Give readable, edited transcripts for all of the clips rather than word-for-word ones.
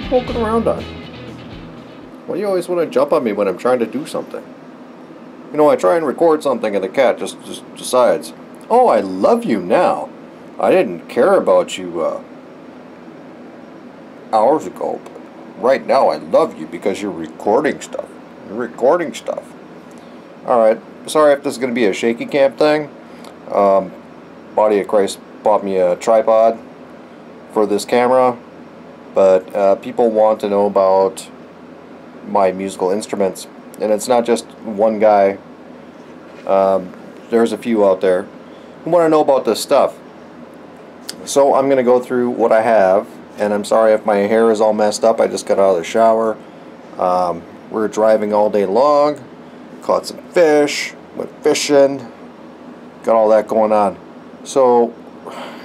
poking around on? Why do you always want to jump on me when I'm trying to do something? You know, I try and record something and the cat just decides, oh, I love you now. I didn't care about you hours ago, but right now I love you because you're recording stuff. You're recording stuff. Alright, sorry if this is going to be a shaky cam thing. Body of Christ bought me a tripod for this camera, but people want to know about my musical instruments, and it's not just one guy. There's a few out there who want to know about this stuff. So I'm going to go through what I have, and I'm sorry if my hair is all messed up. I just got out of the shower. We're driving all day long, caught some fish, went fishing, got all that going on. So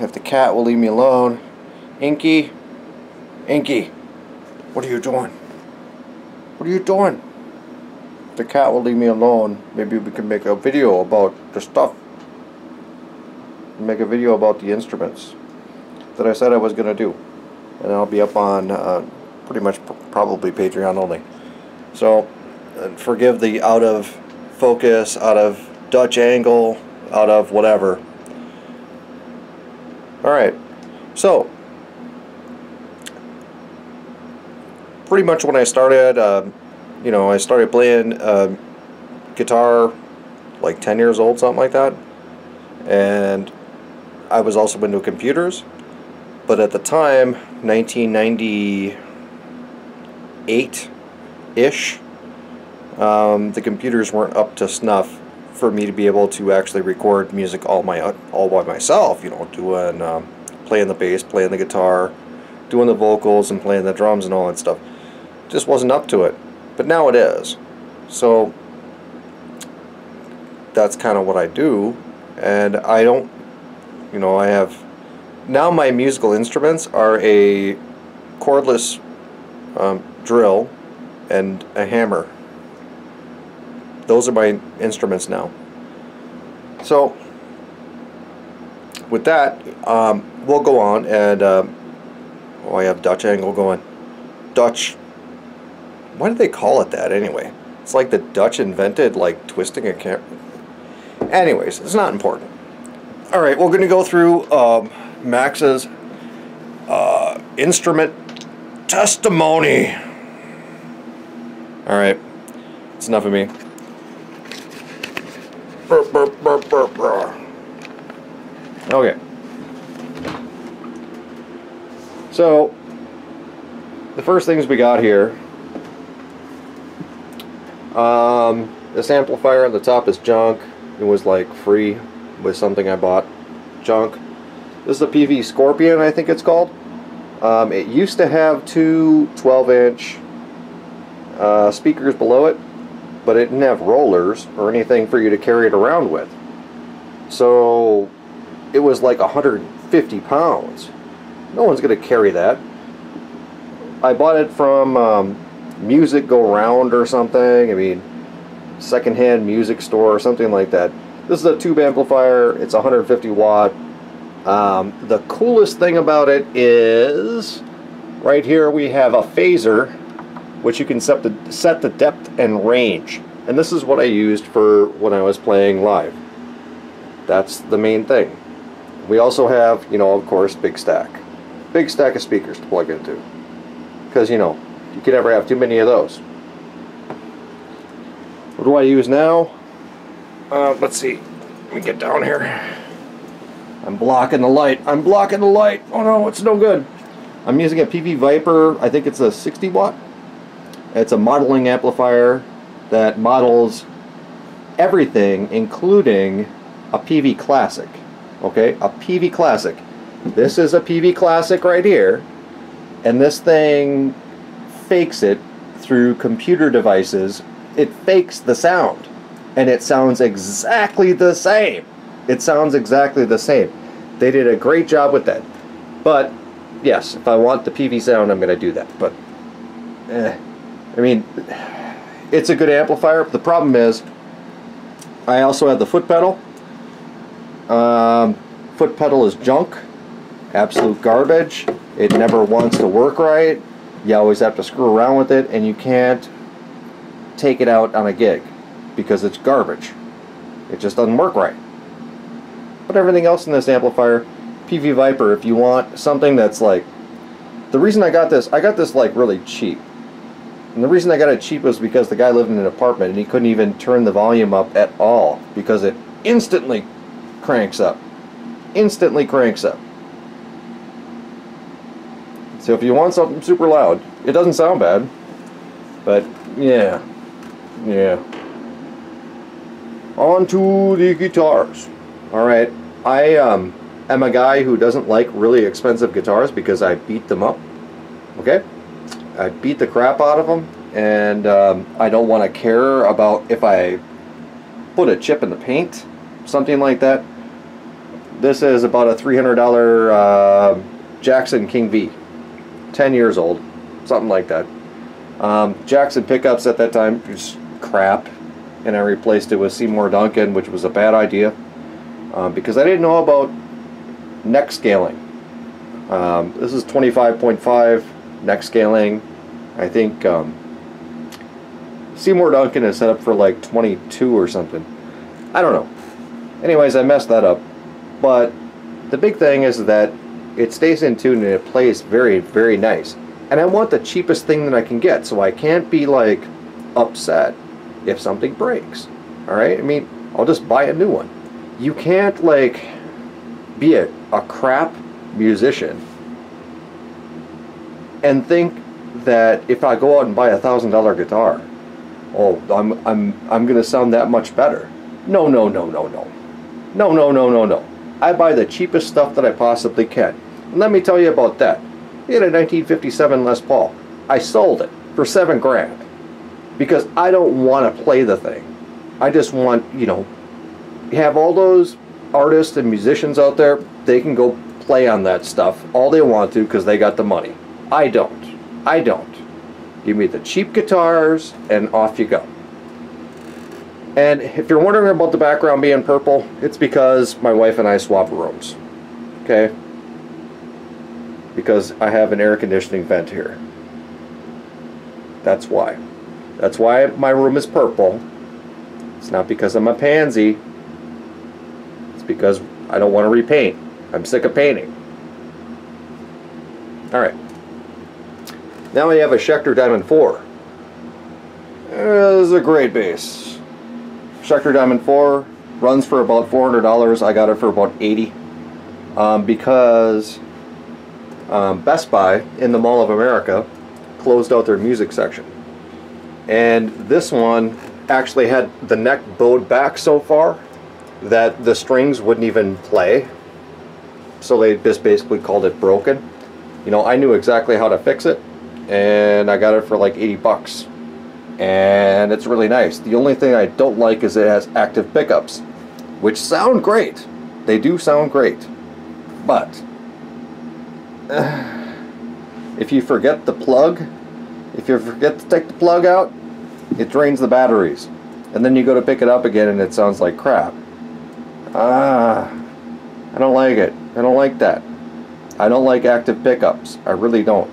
if the cat will leave me alone, Inky, what are you doing? What are you doing? If the cat will leave me alone, maybe we can make a video about the stuff. Make a video about the instruments that I said I was going to do. And I'll be up on pretty much probably Patreon only. So forgive the out of focus, out of Dutch angle, out of whatever. Alright, so pretty much when I started, you know, I started playing guitar like 10 years old, something like that. And I was also into computers. But at the time, 1998-ish, the computers weren't up to snuff for me to be able to actually record music all by myself. You know, doing playing the bass, playing the guitar, doing the vocals, and playing the drums and all that stuff. Just wasn't up to it. But now it is. So that's kind of what I do. And I don't, you know, I have, now my musical instruments are a cordless drill and a hammer. Those are my instruments now. So with that, we'll go on and oh, I have Dutch angle going. Dutch, why do they call it that anyway? It's like the Dutch invented like twisting a camera. Anyways, it's not important. Alright, we're going to go through Max's instrument testimony. Alright, it's enough of me. Burp, burp, burp, burp, burp. Okay. So, the first things we got here, this amplifier on the top is junk. It was like free with something I bought. Junk. This is a PV Scorpion, I think it's called. It used to have two 12-inch speakers below it, but it didn't have rollers or anything for you to carry it around with. So it was like 150 pounds. No one's going to carry that. I bought it from Music Go Round or something. I mean, secondhand music store or something like that. This is a tube amplifier. It's 150 watt. The coolest thing about it is right here we have a phaser, which you can set the depth and range. And this is what I used for when I was playing live. That's the main thing. We also have, you know, of course, big stack of speakers to plug into, because, you know, you can never have too many of those. What do I use now? Let's see. Let me get down here. I'm blocking the light. I'm blocking the light. Oh no, it's no good. I'm using a PV Viper. I think it's a 60 watt. It's a modeling amplifier that models everything, including a PV Classic. Okay, a PV Classic. This is a PV Classic right here, and this thing fakes it through computer devices. It fakes the sound, and it sounds exactly the same. It sounds exactly the same. They did a great job with that. But yes, if I want the PV sound, I'm going to do that. But I mean, it's a good amplifier. The problem is, I also have the foot pedal. Foot pedal is junk, absolute garbage. It never wants to work right. You always have to screw around with it, and you can't take it out on a gig because it's garbage. It just doesn't work right. But everything else in this amplifier, PV Viper, if you want something that's like, the reason I got this like really cheap. And the reason I got it cheap was because the guy lived in an apartment and he couldn't even turn the volume up at all because it instantly cranks up. Instantly cranks up. So if you want something super loud, it doesn't sound bad, but yeah. On to the guitars. Alright, I am a guy who doesn't like really expensive guitars because I beat them up. Okay? I beat the crap out of them, and I don't want to care about if I put a chip in the paint, something like that. This is about a $300 Jackson King V. 10 years old, something like that. Jackson pickups at that time was crap, and I replaced it with Seymour Duncan, which was a bad idea because I didn't know about neck scaling. This is 25.5 neck scaling. I think Seymour Duncan is set up for like 22 or something. I don't know. Anyways, I messed that up. But the big thing is that it stays in tune and it plays very, very nice. And I want the cheapest thing that I can get, so I can't be like upset if something breaks. Alright? I mean, I'll just buy a new one. You can't like be a crap musician and think that if I go out and buy a $1,000 guitar, oh, I'm gonna sound that much better. No. I buy the cheapest stuff that I possibly can. And let me tell you about that. We had a 1957 Les Paul. I sold it for $7 grand because I don't want to play the thing. I just want, you know, you have all those artists and musicians out there, they can go play on that stuff all they want to because they got the money. I don't. Give me the cheap guitars and off you go. And if you're wondering about the background being purple, it's because my wife and I swap rooms. Okay? Because I have an air conditioning vent here. That's why. That's why my room is purple. It's not because I'm a pansy. It's because I don't want to repaint. I'm sick of painting. Alright. Now I have a Schecter Diamond 4. This is a great bass. Schecter Diamond 4 runs for about $400. I got it for about $80 because Best Buy in the Mall of America closed out their music section. And this one actually had the neck bowed back so far that the strings wouldn't even play. So they just basically called it broken. You know, I knew exactly how to fix it, and I got it for like 80 bucks. And it's really nice. The only thing I don't like is it has active pickups, which sound great. They do sound great. But if you forget the plug, if you forget to take the plug out, it drains the batteries. And then you go to pick it up again and it sounds like crap. I don't like it. I don't like that. I don't like active pickups. I really don't.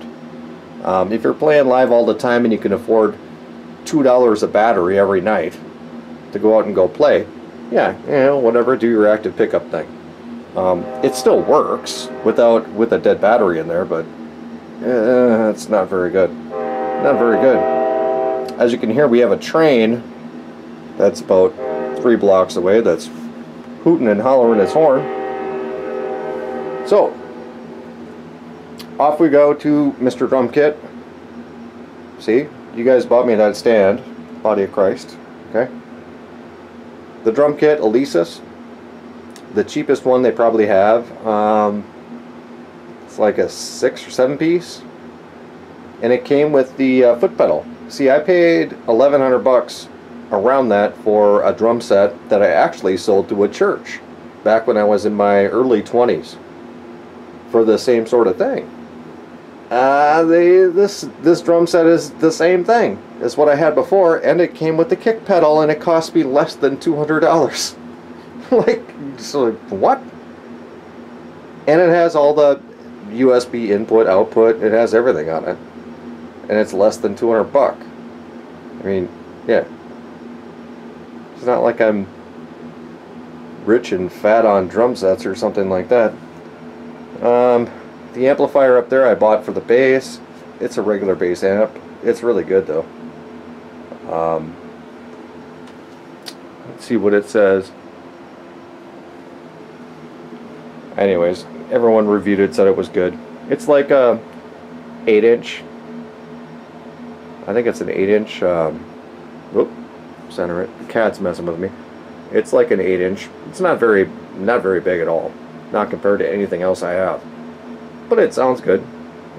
If you're playing live all the time and you can afford $2 a battery every night to go out and go play, yeah, you know, whatever, do your active pickup thing. It still works with a dead battery in there, but it's not very good. Not very good. As you can hear, we have a train that's about 3 blocks away that's hooting and hollering its horn. So, off we go to Mr. Drum Kit. See, you guys bought me that stand, Body of Christ, okay? The Drum Kit, Alesis, the cheapest one they probably have. It's like a 6 or 7 piece, and it came with the foot pedal. See, I paid 1,100 bucks around that for a drum set that I actually sold to a church back when I was in my early 20s for the same sort of thing. This drum set is the same thing as what I had before, and it came with the kick pedal, and it cost me less than $200. Like, so what? And it has all the USB input, output. It has everything on it. and it's less than 200 bucks. I mean, yeah. It's not like I'm rich and fat on drum sets or something like that. The amplifier up there I bought for the bass. It's a regular bass amp. It's really good though. Let's see what it says. Anyways, everyone reviewed it, said it was good. It's like a 8-inch. I think it's an 8-inch. Whoop, center it. The cat's messing with me. It's like an 8-inch. It's not very big at all, not compared to anything else I have. But it sounds good.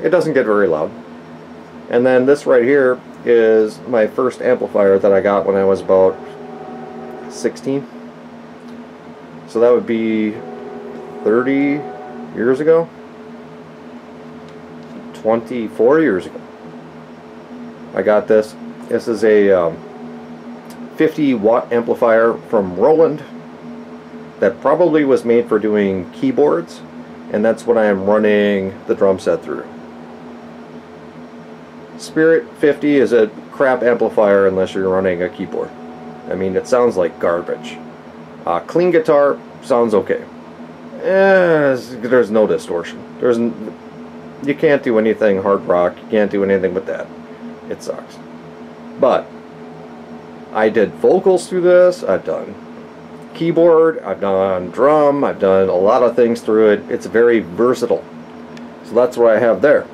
It doesn't get very loud. And then this right here is my first amplifier that I got when I was about 16. So that would be 30 years ago. 24 years ago. I got this. This is a 50-watt amplifier from Roland that probably was made for doing keyboards, and that's what I am running the drum set through. Spirit 50 is a crap amplifier unless you're running a keyboard. I mean, it sounds like garbage. Clean guitar sounds okay. There's no distortion. You can't do anything hard rock. You can't do anything with that. It sucks. But I did vocals through this. I've done keyboard. I've done drum. I've done a lot of things through it. It's very versatile. So that's what I have there.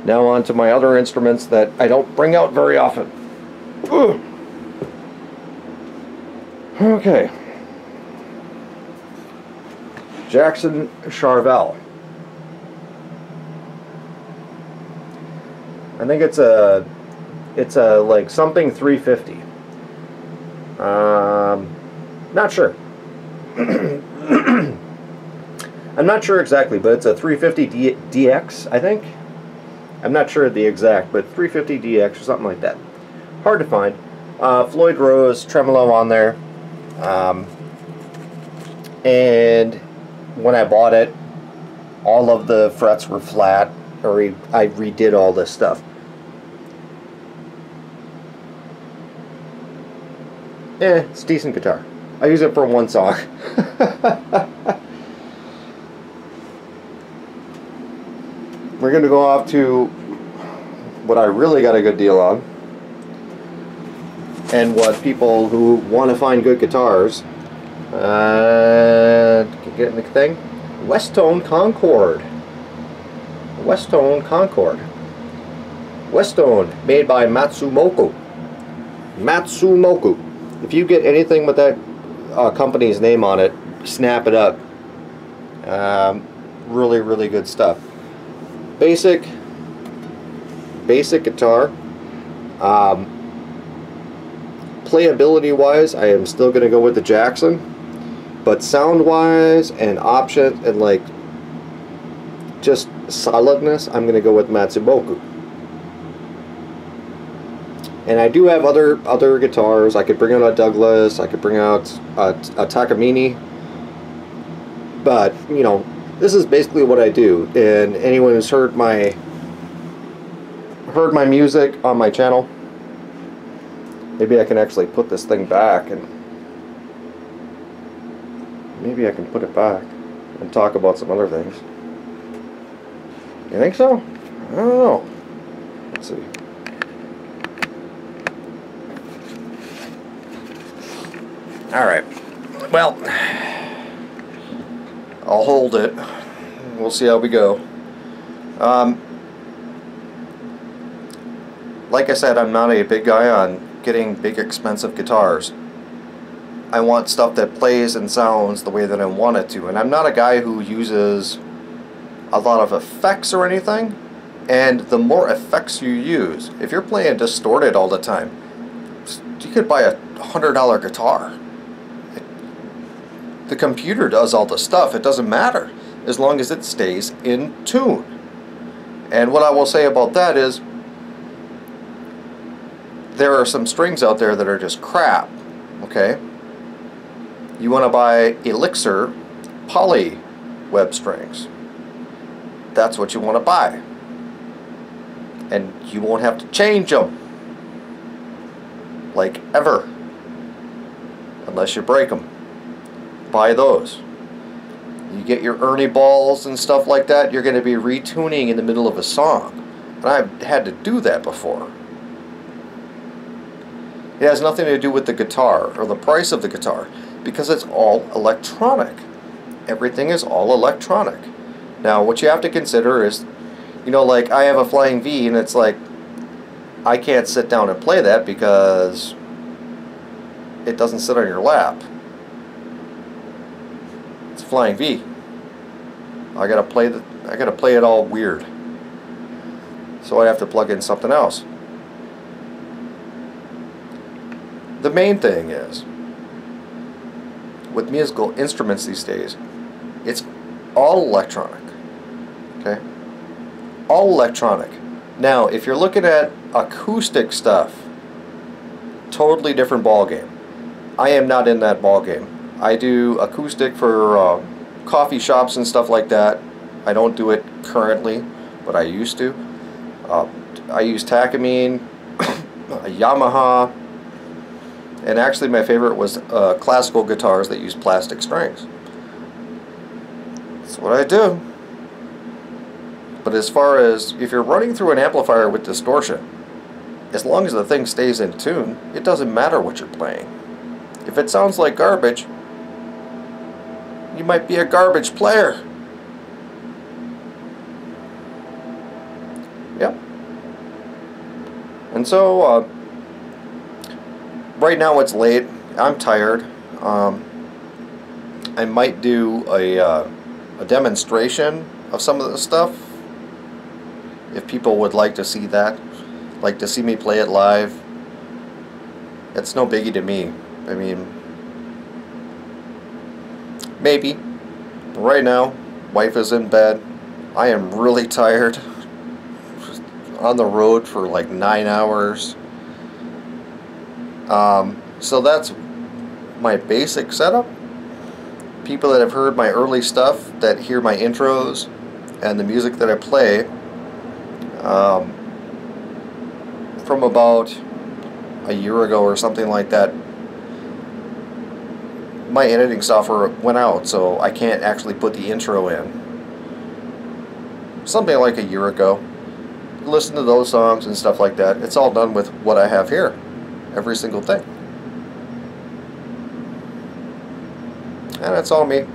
Now on to my other instruments that I don't bring out very often. Ugh. Okay. Jackson Charvel. I think it's a like something 350. Not sure. I'm not sure exactly, but it's a 350 DX, I think. I'm not sure the exact, but 350 DX or something like that. Hard to find. Floyd Rose tremolo on there. And when I bought it, all of the frets were flat, or I redid all this stuff. It's a decent guitar. I use it for one song. We're going to go off to what I really got a good deal on, and what people who want to find good guitars get in the thing. Westone Concord. Westone Concord. Westone, made by Matsumoku. Matsumoku. If you get anything with that company's name on it, snap it up. Really, really good stuff. Basic guitar. Playability wise, I am still going to go with the Jackson, but sound wise and option and like just solidness, I'm going to go with Matsumoku. And I do have other guitars. I could bring out a Douglas, I could bring out a Takamine, but you know, this is basically what I do. And anyone who's heard my music on my channel, maybe I can actually put this thing back, and maybe I can put it back and talk about some other things. You think so? I don't know. Let's see. Alright. Well, I'll hold it. We'll see how we go. Like I said, I'm not a big guy on getting big expensive guitars. I want stuff that plays and sounds the way that I want it to, and I'm not a guy who uses a lot of effects or anything. And the more effects you use, if you're playing distorted all the time, you could buy a $100 guitar. The computer does all the stuff. It doesn't matter as long as it stays in tune. And what I will say about that is, there are some strings out there that are just crap, okay? You want to buy Elixir poly web strings. That's what you want to buy. and you won't have to change them, like ever, unless you break them. Buy those. You get your Ernie balls and stuff like that, you're going to be retuning in the middle of a song. And I've had to do that before. It has nothing to do with the guitar or the price of the guitar, because it's all electronic. Everything is all electronic. Now, what you have to consider is, you know, like I have a Flying V, and it's like I can't sit down and play that because it doesn't sit on your lap. It's a Flying V. I gotta play it all weird. So I have to plug in something else. The main thing is, with musical instruments these days, it's all electronic. Okay? All electronic. Now, if you're looking at acoustic stuff, totally different ball game. I am not in that ball game. I do acoustic for coffee shops and stuff like that. I don't do it currently, but I used to. I use Takamine, a Yamaha, and actually my favorite was classical guitars that use plastic strings. That's what I do. But as far as if you're running through an amplifier with distortion, as long as the thing stays in tune, it doesn't matter what you're playing. If it sounds like garbage, you might be a garbage player. Yep. And so, right now it's late. I'm tired. I might do a demonstration of some of the stuff, if people would like to see that, like to see me play it live. It's no biggie to me. I mean, maybe. Right now, wife is in bed. I am really tired. On the road for like 9 hours. So that's my basic setup. People that have heard my early stuff, that hear my intros and the music that I play, from about a year ago or something like that, my editing software went out, so I can't actually put the intro in. Something like a year ago. Listen to those songs and stuff like that. It's all done with what I have here. Every single thing. And it's all me.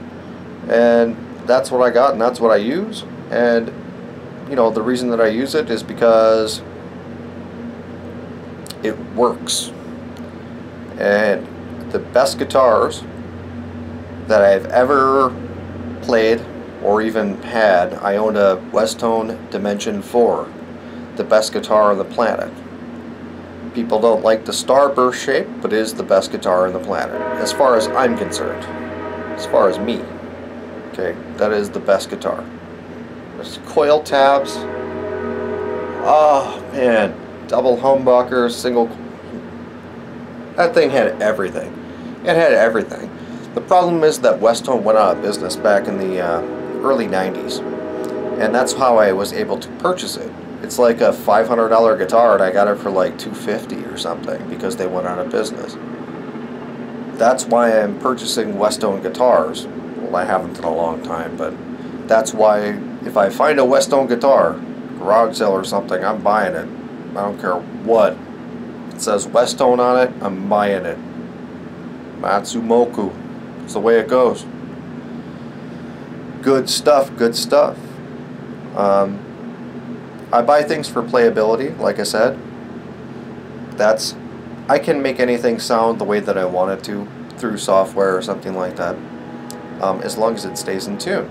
And that's what I got, and that's what I use. And, you know, the reason that I use it is because it works. And the best guitars that I've ever played or even had, I owned a Westone Dimension 4, the best guitar on the planet. People don't like the starburst shape, but it is the best guitar on the planet, as far as I'm concerned. As far as me. Okay, that is the best guitar. There's coil tabs. Oh man, double humbuckers, single. That thing had everything. It had everything. The problem is that Westone went out of business back in the early 90s, and that's how I was able to purchase it. It's like a $500 guitar, and I got it for like $250 or something because they went out of business. That's why I'm purchasing Westone guitars. Well, I haven't in a long time, but that's why if I find a Westone guitar, garage sale or something, I'm buying it. I don't care what. It says Westone on it, I'm buying it. Matsumoku. It's the way it goes. Good stuff, good stuff. I buy things for playability, like I said. I can make anything sound the way that I want it to through software or something like that, as long as it stays in tune.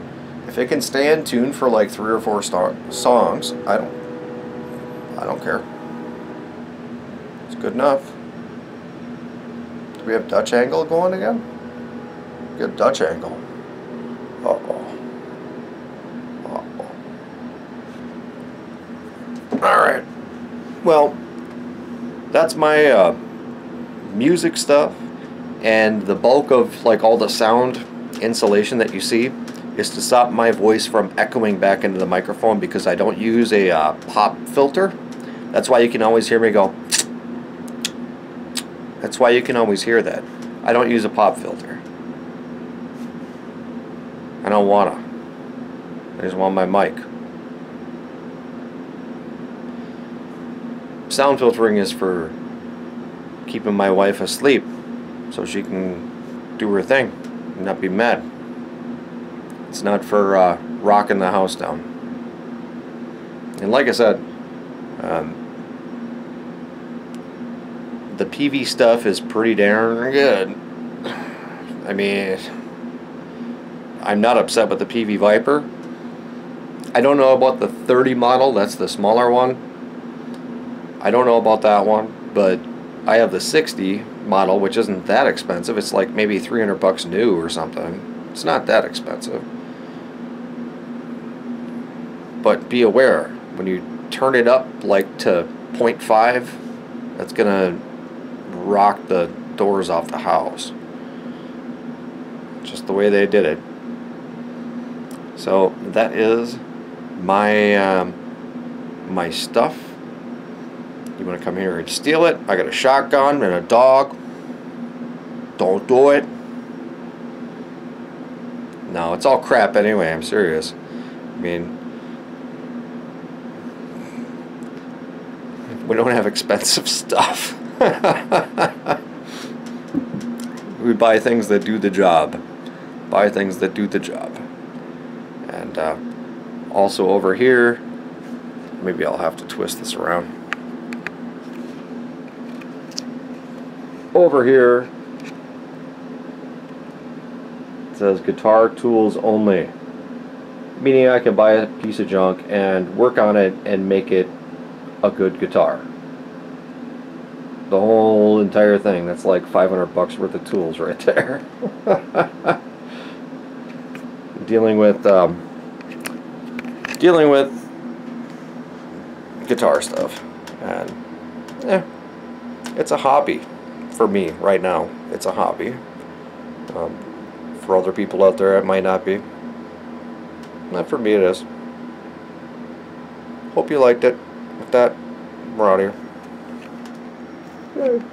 If it can stay in tune for like 3 or 4 songs, I don't care. It's good enough. Do we have Dutch angle going again? Good Dutch angle. Uh-oh. Alright. Well, that's my music stuff, and the bulk of like all the sound insulation that you see is to stop my voice from echoing back into the microphone, because I don't use a pop filter. That's why you can always hear me go. That's why you can always hear that. I don't use a pop filter. I don't wanna. I just want my mic. Sound filtering is for keeping my wife asleep so she can do her thing and not be mad. It's not for rocking the house down. And like I said, the PV stuff is pretty darn good. I mean, I'm not upset with the PV Viper. I don't know about the 30 model, that's the smaller one. I don't know about that one, but I have the 60 model, which isn't that expensive. It's like maybe 300 bucks new or something. It's not that expensive. But be aware, when you turn it up like to 0.5, that's gonna rock the doors off the house. Just the way they did it. So that is my my stuff. You want to come here and steal it? I got a shotgun and a dog. Don't do it. No, it's all crap anyway, I'm serious. I mean, we don't have expensive stuff. We buy things that do the job. Buy things that do the job. And also over here, maybe I'll have to twist this around. Over here it says guitar tools only, meaning I can buy a piece of junk and work on it and make it a good guitar. The whole entire thing, that's like 500 bucks worth of tools right there. dealing with guitar stuff, and it's a hobby for me right now. It's a hobby. For other people out there, it might not be. Not for me, it is. Hope you liked it. With that, we're out of here.